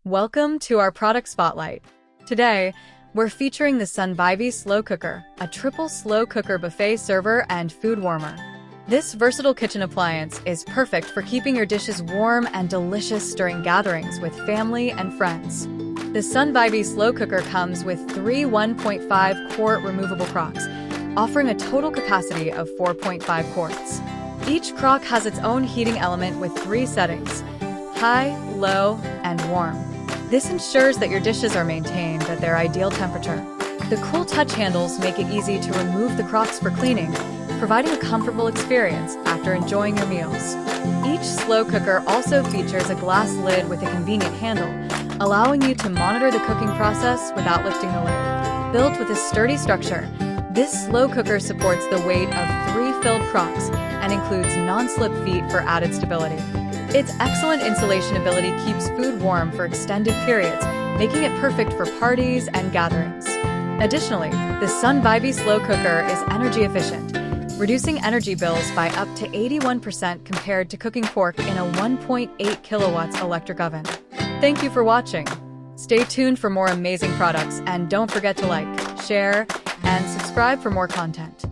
Welcome to our product spotlight. Today, we're featuring the Sunvivi Slow Cooker, a triple slow cooker buffet server and food warmer. This versatile kitchen appliance is perfect for keeping your dishes warm and delicious during gatherings with family and friends. The Sunvivi Slow Cooker comes with 3 1.5-quart removable crocks, offering a total capacity of 4.5 quarts. Each crock has its own heating element with 3 settings: high, low, and warm. This ensures that your dishes are maintained at their ideal temperature. The cool touch handles make it easy to remove the crocks for cleaning, providing a comfortable experience after enjoying your meals. Each slow cooker also features a glass lid with a convenient handle, allowing you to monitor the cooking process without lifting the lid. Built with a sturdy structure, this slow cooker supports the weight of 3 filled crocks and includes non-slip feet for added stability. Its excellent insulation ability keeps food warm for extended periods, making it perfect for parties and gatherings. Additionally, the Sunvivi Slow Cooker is energy efficient, reducing energy bills by up to 81% compared to cooking pork in a 1.8 kilowatts electric oven. Thank you for watching. Stay tuned for more amazing products, and don't forget to like, share, and subscribe for more content.